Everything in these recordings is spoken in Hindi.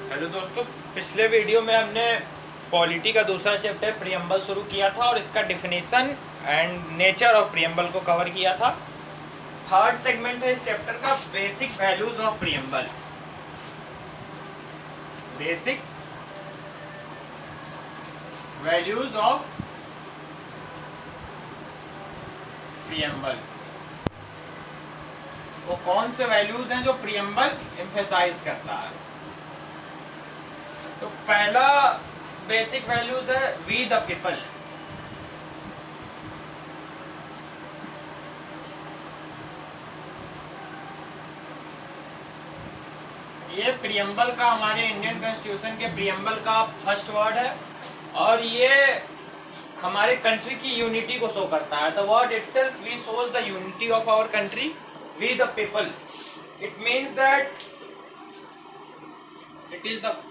हेलो दोस्तों, पिछले वीडियो में हमने पॉलिटी का दूसरा चैप्टर प्रियम्बल शुरू किया था और इसका definition and nature of preamble को कवर किया था। थर्ड सेगमेंट है इस चैप्टर का basic values of preamble. Basic values of preamble. वो कौन से वैल्यूज हैं जो प्रियम्बल एम्फेसाइज करता है? तो पहला बेसिक वैल्यूज है वी द पीपल। ये प्रियम्बल का, हमारे इंडियन कॉन्स्टिट्यूशन के प्रियम्बल का फर्स्ट वर्ड है और ये हमारे कंट्री की यूनिटी को शो करता है। The word itself we shows the unity of our country. We the people, it means that it is the,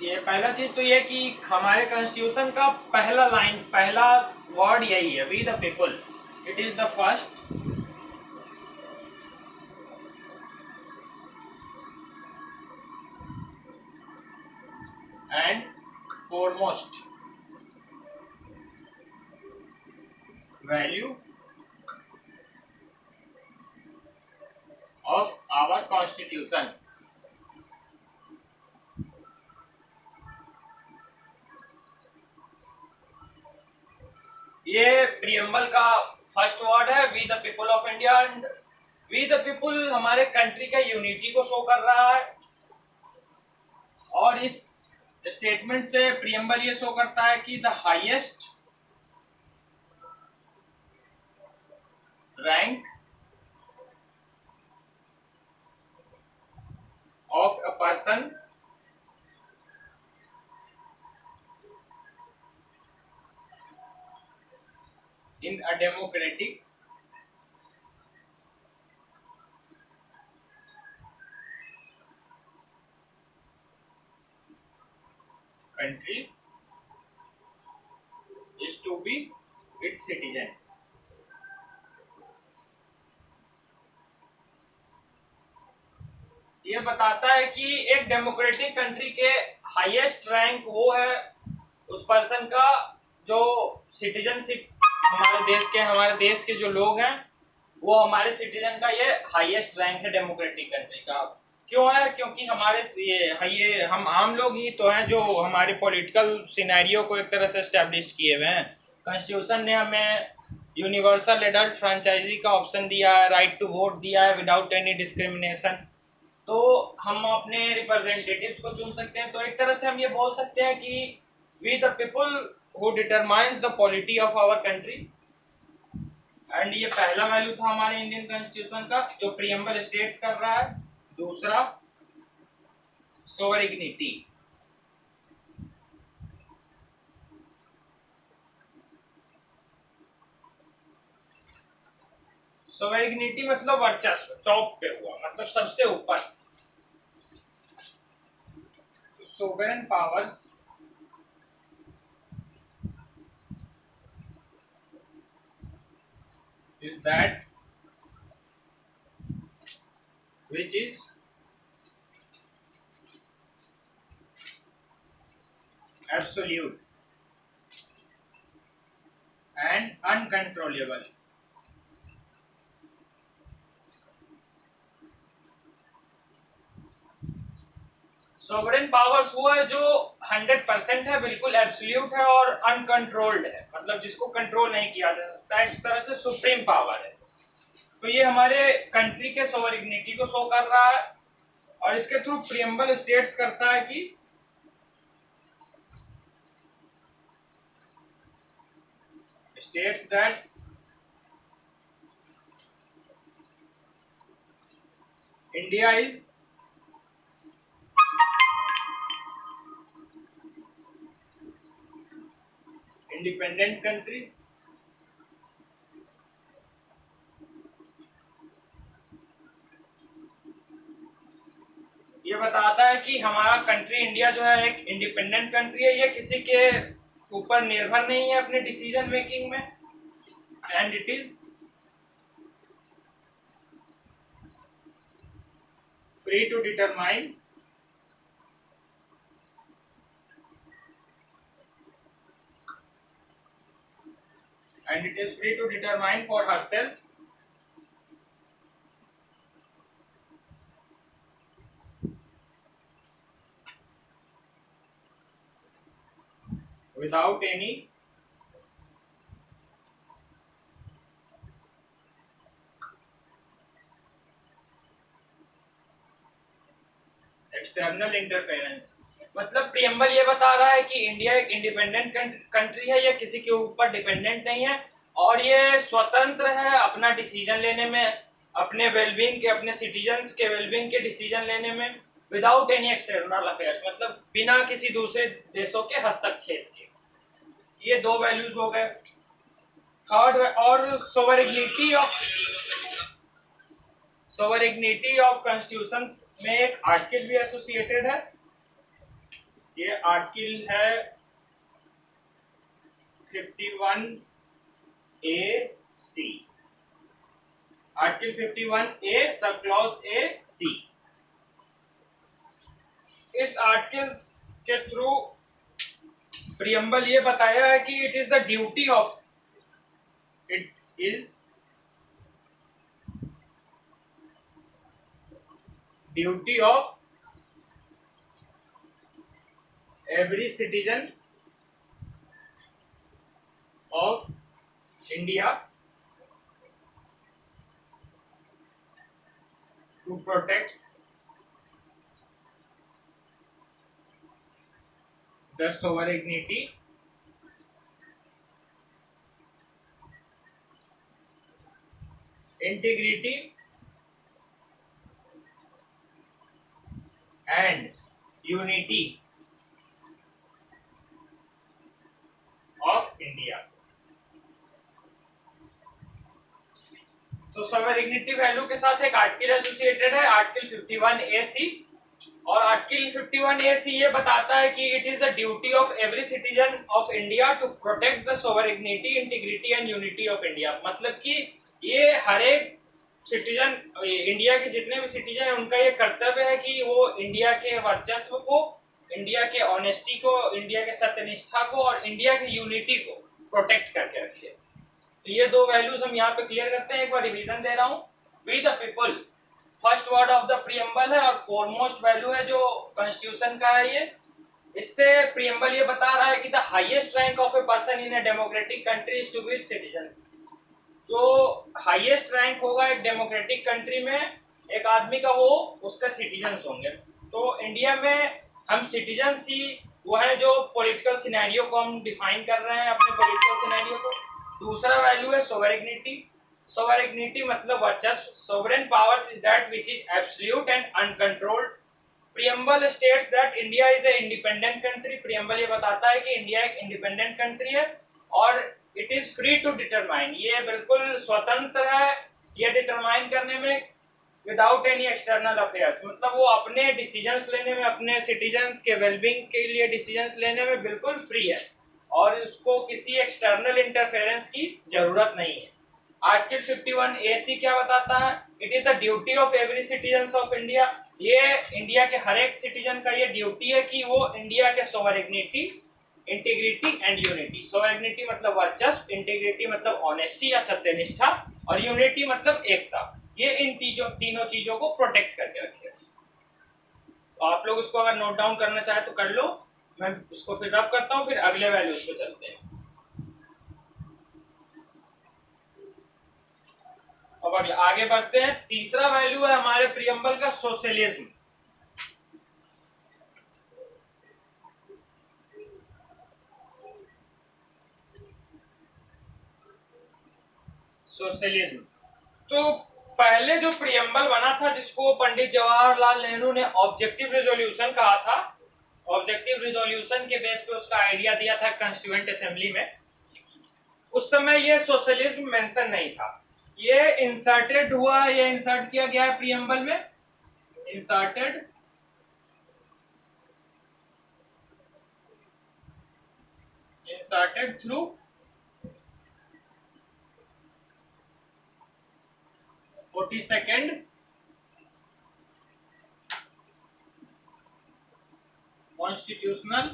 ये पहला चीज तो ये कि हमारे कॉन्स्टिट्यूशन का पहला लाइन, पहला वर्ड यही है, we the people. It is the first and foremost value of our constitution। ये प्रियम्बल का फर्स्ट वर्ड है, we the people of India. And we the people हमारे कंट्री का यूनिटी को शो कर रहा है और इस स्टेटमेंट से प्रियम्बल ये शो करता है कि the highest rank of a person in a democratic country is to be its citizen। ये बताता है कि एक डेमोक्रेटिक कंट्री के हाईएस्ट रैंक वो है उस पर्सन का जो सिटीजनशिप, हमारे देश के जो लोग हैं वो हमारे सिटीजन का ये हाईएस्ट रैंक है डेमोक्रेटिक कंट्री का। क्यों है? क्योंकि हमारे ये हम आम लोग ही तो हैं जो हमारे पॉलिटिकल सिनेरियो को एक तरह से एस्टेब्लिश किए हुए हैं। कॉन्स्टिट्यूशन ने हमें यूनिवर्सल एडल्ट फ्रेंचाइजी का ऑप्शन दिया है, राइट टू वोट दिया है विदाउट एनी डिस्क्रिमिनेशन। तो हम अपने रिप्रेजेंटेटिव्स को चुन सकते हैं। तो एक तरह से हम ये बोल सकते हैं कि we the people who determines the polity of our country. And ये पहला वैल्यू था हमारे इंडियन कॉन्स्टिट्यूशन का जो प्रियम्बल स्टेट्स कर रहा है। दूसरा सोवरेनिटी। सोवरेनिटी मतलब वर्चस्व, टॉप पे हुआ, मतलब सबसे ऊपर। Sovereign powers is that which is absolute and uncontrollable। Sovereign powers वो है जो 100% है, बिल्कुल एब्सोल्यूट है और अनकंट्रोल्ड है, मतलब जिसको कंट्रोल नहीं किया जा सकता। इस तरह से सुप्रीम पावर है। तो ये हमारे कंट्री के सोवरेनिटी को शो कर रहा है और इसके थ्रू प्रियम्बल स्टेट्स करता है कि states that India is independent country ये बताता है कि हमारा कंट्री इंडिया जो है एक इंडिपेंडेंट कंट्री है, ये किसी के ऊपर निर्भर नहीं है अपने डिसीजन मेकिंग में। And it is free to determine and it is free to determine for herself without any external interference. मतलब प्रियम्बल ये बता रहा है कि इंडिया एक इंडिपेंडेंट कंट्री है, ये किसी के ऊपर डिपेंडेंट नहीं है और ये स्वतंत्र है अपना डिसीजन लेने में, अपने वेलबींग के, अपने सिटीजन्स के वेलबींग के डिसीजन लेने में, विदाउट एनी एक्सटर्नल अफेयर्स, मतलब बिना किसी दूसरे देशों के हस्तक्षेप के। ये दो वैल्यूज हो गए। थर्ड, और सोवरेनिटी ऑफ कॉन्स्टिट्यूशन में एक आर्टिकल भी एसोसिएटेड है। ये आर्टिकल है 51A(c), article 51A sub clause A(c). इस आर्टिकल के थ्रू प्रियम्बल ये बताया है कि it is the duty of every citizen of India to protect the sovereignty, integrity and unity of India. तो सोवरेनिटी वैल्यू के साथ एक आर्टिकल एसोसिएटेड है, आर्टिकल 51A(c), और आर्टिकल 51A(c) ये बताता है कि it is the duty of every citizen of India to protect the sovereignty, integrity and unity of India. मतलब कि ये हर एक सिटीजन, इंडिया के जितने भी सिटीजन हैं, उनका ये कर्तव्य है कि वो इंडिया के वर्चस्व को, इंडिया के ऑनेस्टी को, इंडिया के सत्यनिष्ठा को और इंडिया की यूनिटी को प्रोटेक्ट करके रखे। तो ये दो वैल्यूज हम यहाँ पे क्लियर करते हैं। एक बार रिवीजन दे रहा हूँ। We the people first word of the preamble है और फोरमोस्ट वैल्यू है जो कॉन्स्टिट्यूशन का है। ये इससे प्रियम्बल ये बता रहा है कि the highest rank of a person in a democratic country is to be citizenship. जो हाईएस्ट रैंक होगा एक डेमोक्रेटिक कंट्री में एक आदमी का, वो उसका सिटीजन्स होंगे। तो इंडिया में हम सिटीजन्स ही वो है जो पॉलिटिकल सिनेरियो को हम डिफाइन कर रहे हैं, अपने पॉलिटिकल सिनेरियो को। दूसरा वैल्यू है सोवरेनिटी। सोवरेनिटी मतलब वर्चस्व। Sovereign powers is that which is absolute and uncontrolled. Preamble states that India is a independent country. Preamble ये बताता है कि इंडिया एक इंडिपेंडेंट कंट्री है और it is free to determine, ये बिल्कुल स्वतंत्र है ये डिटरमाइन करने में, विदाउट एनी एक्सटर्नल अफेयर्स। मतलब वो अपने डिसीजंस लेने में, अपने सिटीजन्स के वेलबींग के लिए डिसीजंस लेने में बिल्कुल फ्री है और उसको किसी एक्सटर्नल इंटरफेरेंस की जरूरत नहीं है। आर्टिकल 51A(c) क्या बताता है? It is the duty of every citizen of India. ये इंडिया के हर एक सिटीजन का ये ड्यूटी है कि वो इंडिया के sovereignty, integrity and unity. Sovereignty मतलब वर्चस्व, इंटीग्रिटी मतलब ऑनेस्टी या सत्यनिष्ठा और यूनिटी मतलब एकता, ये इन तीनों चीजों को प्रोटेक्ट करके रखे। तो आप लोग इसको अगर नोट डाउन करना चाहे तो कर लो, मैं इसको फिर रब करता हूँ, फिर अगले वैल्यूज पे चलते हैं। अब आगे बढ़ते हैं। तीसरा वैल्यू है हमारे प्रियम्बल का सोशलिज्म। सोशलिज्म तो पहले जो प्रियम्बल बना था, जिसको पंडित जवाहरलाल नेहरू ने ऑब्जेक्टिव रिजोल्यूशन कहा था, ऑब्जेक्टिव रिजोल्यूशन के बेस पे उसका आइडिया दिया था कॉन्स्टिट्यूएंट असेंबली में, उस समय ये सोशलिज्म मेंशन नहीं था। ये इंसर्टेड हुआ, ये इंसर्ट किया गया है प्रियम्बल में, inserted through 42nd constitutional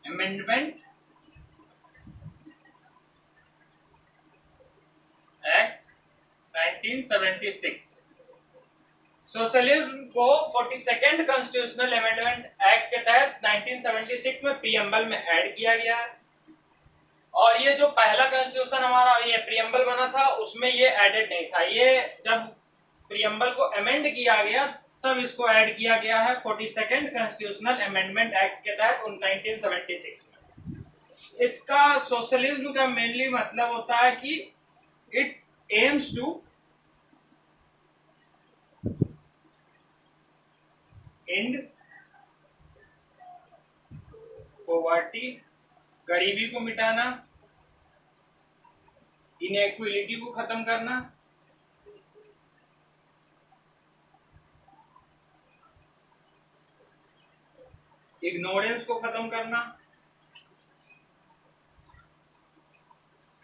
amendment 1976। Socialism को 42nd कॉन्स्टिट्यूशनल अमेंडमेंट एक्ट के तहत 1976 में प्रीएम्बल में ऐड किया गया है। और ये जो पहला कॉन्स्टिट्यूशन हमारा ये प्रीएम्बल बना था उसमें ये एडेड नहीं था। ये जब प्रीएम्बल को अमेंड किया गया तब इसको ऐड किया गया है 42nd कॉन्स्टिट्यूशनल अमेंडमेंट एक्ट के तहत 1976 में। इसका सोशलिज्म का मेनली मतलब होता है कि it aims to end poverty, गरीबी को मिटाना, इनइक्वालिटी को खत्म करना, इग्नोरेंस को खत्म करना,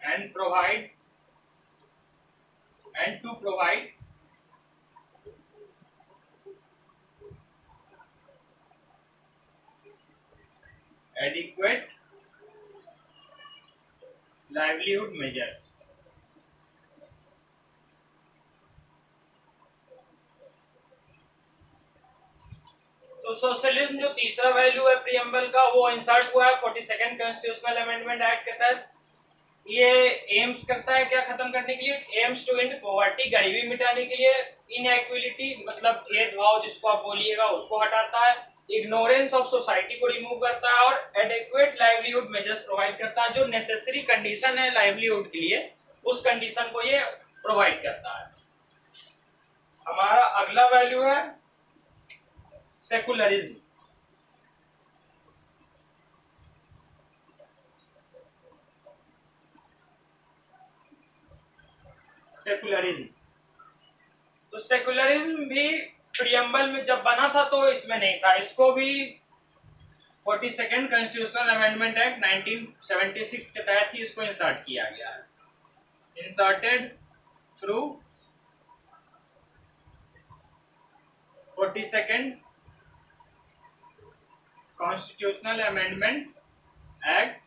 and to provide adequate livelihood measures। तो सोशलिज्म जो तीसरा वैल्यू है प्रीएम्बल का वो इंसर्ट हुआ है 42nd कॉन्स्टिट्यूशनल अमेंडमेंट एक्ट के तहत। ये एम्स करता है क्या खत्म करने के लिए? एम्स टू एंड पॉवर्टी, गरीबी मिटाने के लिए, इनइक्वालिटी मतलब भेदभाव जिसको आप बोलिएगा उसको हटाता है, इग्नोरेंस ऑफ सोसाइटी को रिमूव करता है और एडिक्वेट लाइवलीहुड मेजर्स प्रोवाइड करता है। जो नेसेसरी कंडीशन है लाइवलीहुड के लिए उस कंडीशन को ये प्रोवाइड करता है। हमारा अगला वैल्यू है सेकुलरिज्म। सेकुलरिज्म तो सेकुलरिज्म भी प्रीएम्बल में जब बना था तो इसमें नहीं था। इसको भी 42nd कॉन्स्टिट्यूशनल अमेंडमेंट एक्ट 1976 के तहत ही इसको इंसर्ट किया गया है। Inserted through 42nd constitutional amendment act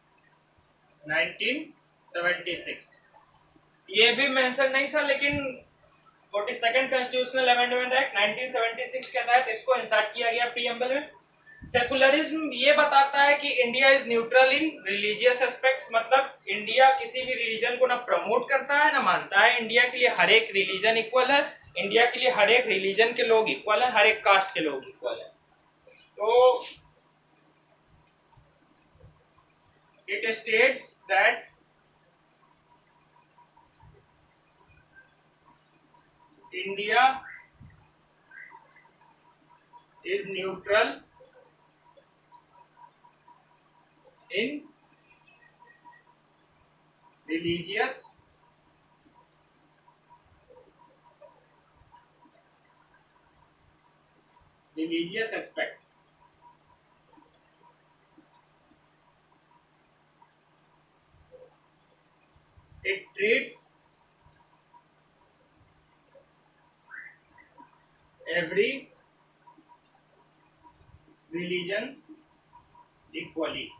1976। ये भी मेंशन नहीं था लेकिन 42nd कॉन्स्टिट्यूशनल अमेंडमेंट एक्ट 1976 के तहत इसको इंसर्ट किया गया प्रीएम्बल में। सेकुलरिज्म ये बताता है कि India is neutral in religious aspects, मतलब इंडिया किसी भी रिलीजन को ना प्रमोट करता है ना मानता है। इंडिया के लिए हर एक रिलीजन इक्वल है, इंडिया के लिए हर एक रिलीजन के लोग इक्वल है, हर एक कास्ट के लोग इक्वल है। तो it states that India is neutral in religious aspect। It treats every religion equally।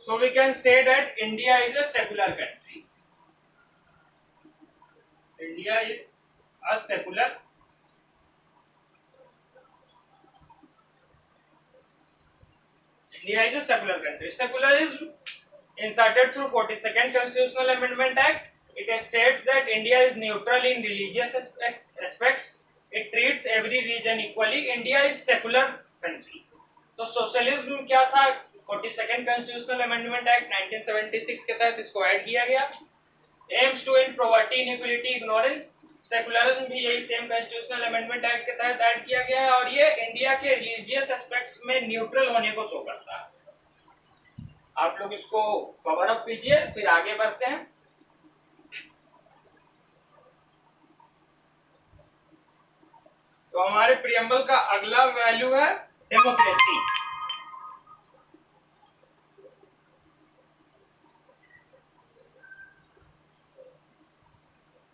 So we can say that India is a secular country। India is a secular country। Secularism inserted through 42nd Constitutional Amendment Act, it states that India is neutral in religious aspects, it treats every religion equally, India is secular country। तो सोशलिज्म क्या था? 42nd Constitutional Amendment Act 1976 के तहत इसको ऐड किया गया। Aims to end poverty, inequality, ignorance. Secularism भी यही सेम कॉन्स्टिट्यूशनल अमेंडमेंट एक्ट के तहत ऐड किया गया है और ये इंडिया के रिलीजियस एस्पेक्ट्स में न्यूट्रल होने को शो करता है। आप लोग इसको कवर अप कीजिए, फिर आगे बढ़ते हैं। तो हमारे प्रीएम्बल का अगला वैल्यू है डेमोक्रेसी।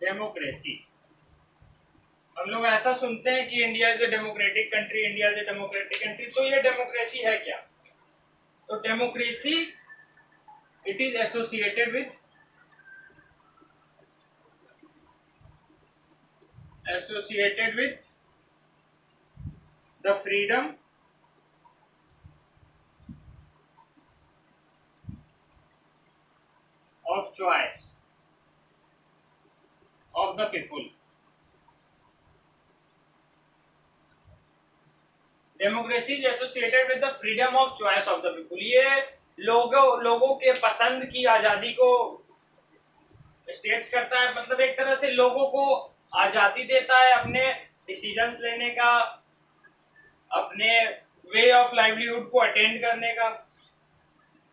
डेमोक्रेसी हम लोग ऐसा सुनते हैं कि India is a democratic country, India is a democratic country. तो ये डेमोक्रेसी है क्या? तो democracy it is associated with the freedom of choice of the people. Democracy is associated with the freedom of choice of the people. ये लोगों के पसंद की आज़ादी को स्टेट्स करता है, मतलब एक तरह से लोगों को आज़ादी देता है अपने डिसीजंस लेने का, अपने वे ऑफ लाइवलीहुड को अटेंड करने का।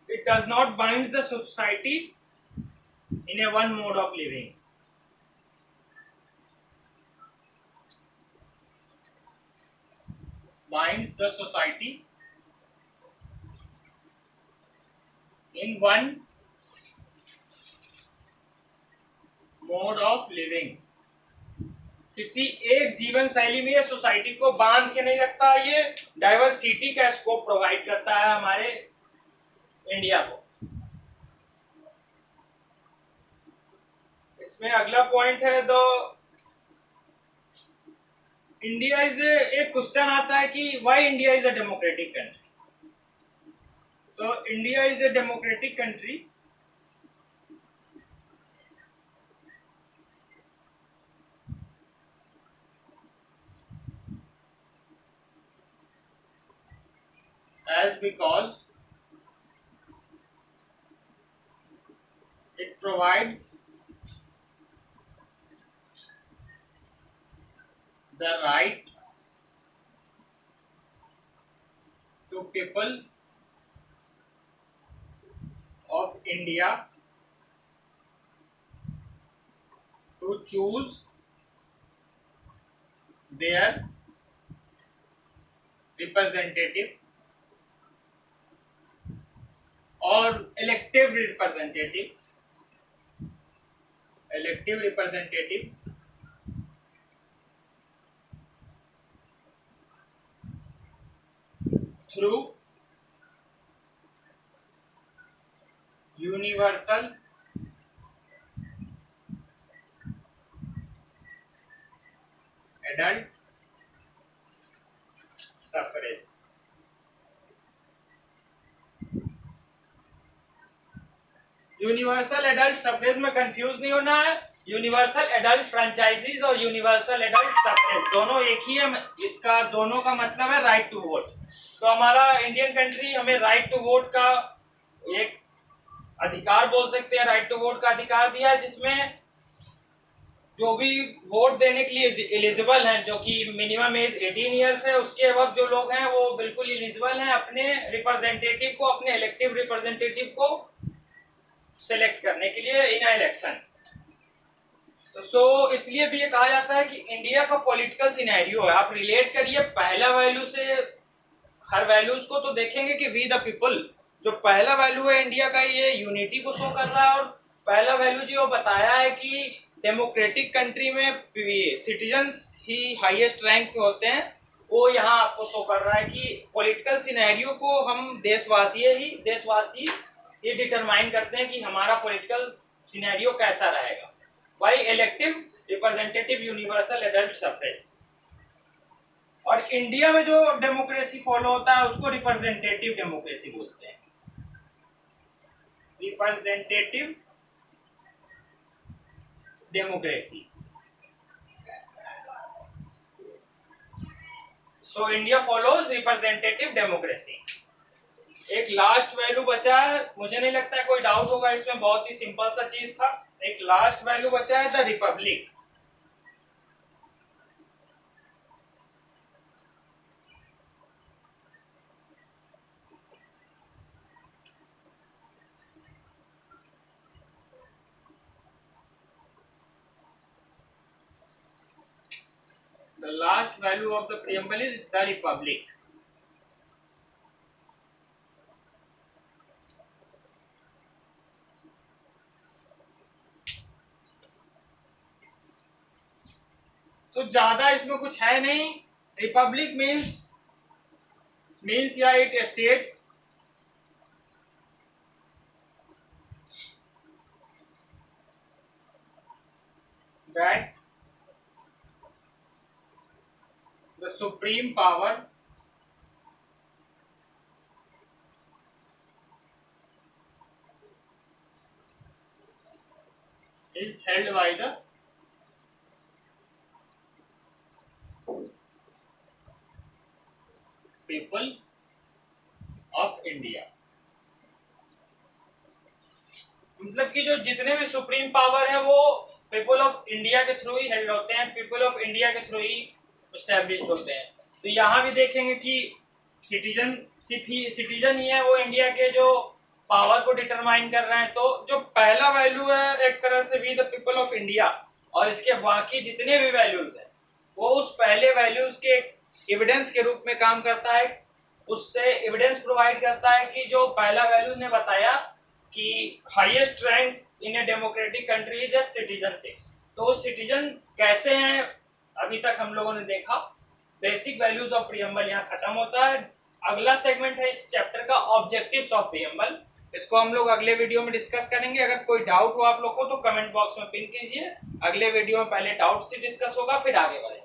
It does not bind the society in A one mod of living. Binds the society in one mode of living। किसी एक जीवन शैली में ये सोसाइटी को बांध के नहीं रखता, ये डाइवर्सिटी का स्कोप प्रोवाइड करता है हमारे इंडिया को। इसमें अगला पॉइंट है द इंडिया इज एक क्वेश्चन आता है कि why India is a democratic country. तो India is a democratic country as because it provides the right to people of India to choose their representative or elective representative through universal adult suffrage। Universal adult suffrage में कंफ्यूज नहीं होना है। यूनिवर्सल एडल्ट फ्रेंचाइजीज और यूनिवर्सल एडल्ट सफरेज दोनों एक ही है। इसका दोनों का मतलब है राइट टू वोट। तो हमारा इंडियन कंट्री हमें राइट टू वोट का एक अधिकार बोल सकते हैं, राइट टू वोट का अधिकार दिया है, जिसमें जो भी वोट देने के लिए एलिजिबल हैं, जो कि मिनिमम एज 18 ईयर्स है, उसके अब जो लोग हैं वो बिल्कुल एलिजिबल हैं अपने रिप्रेजेंटेटिव को, अपने इलेक्टिव रिप्रेजेंटेटिव को सेलेक्ट करने के लिए इन इलेक्शन। तो इसलिए भी ये कहा जाता है कि इंडिया का पॉलिटिकल सिनेरियो है। आप रिलेट करिए पहला वैल्यू से हर वैल्यूज को, तो देखेंगे कि वी द पीपल जो पहला वैल्यू है इंडिया का, ये यूनिटी को शो कर रहा है। और पहला वैल्यू जो बताया है कि डेमोक्रेटिक कंट्री में सिटीजन्स ही हाईएस्ट रैंक पे होते हैं, वो यहाँ आपको शो कर रहा है कि पॉलिटिकल सिनेरियो को हम देशवासी ये डिटरमाइन करते हैं कि हमारा पॉलिटिकल सिनेरियो कैसा रहेगा। By elective representative universal adult suffrage. और इंडिया में जो डेमोक्रेसी फॉलो होता है उसको रिप्रेजेंटेटिव डेमोक्रेसी बोलते हैं। Representative democracy. So India follows representative democracy. एक लास्ट वैल्यू बचा है, मुझे नहीं लगता है कोई डाउट होगा इसमें, बहुत ही सिंपल सा चीज था। एक लास्ट वैल्यू बचा है the Republic. The last value of the preamble is the republic। तो ज्यादा इसमें कुछ है नहीं। रिपब्लिक मीन्स या it states supreme power is held by the people of India। मतलब कि जो जितने भी सुप्रीम पावर है वो पीपल ऑफ इंडिया के थ्रू ही हेल्ड होते हैं, पीपल ऑफ इंडिया के थ्रू ही एस्टेब्लिश्ड होते हैं। तो यहाँ भी देखेंगे कि सिटीजन ही है वो इंडिया के जो पावर को डिटरमाइन कर रहे हैं। तो जो पहला वैल्यू है एक तरह से we the people of India, और इसके बाकी जितने भी वैल्यूज हैं वो उस पहले वैल्यूज के एविडेंस के रूप में काम करता है, उससे एविडेंस प्रोवाइड करता है कि जो पहला वैल्यू ने बताया कि highest rank in a democratic country is citizenship. तो सिटीजन कैसे हैं अभी तक हम लोगों ने देखा। बेसिक वैल्यूज ऑफ प्रीएम्बल यहाँ खत्म होता है। अगला सेगमेंट है इस चैप्टर का ऑब्जेक्टिव्स ऑफ प्रीएम्बल। इसको हम लोग अगले वीडियो में डिस्कस करेंगे। अगर कोई डाउट हो आप लोग को तो कमेंट बॉक्स में पिन कीजिए। अगले वीडियो में पहले डाउट से डिस्कस होगा, फिर आगे बढ़ेंगे।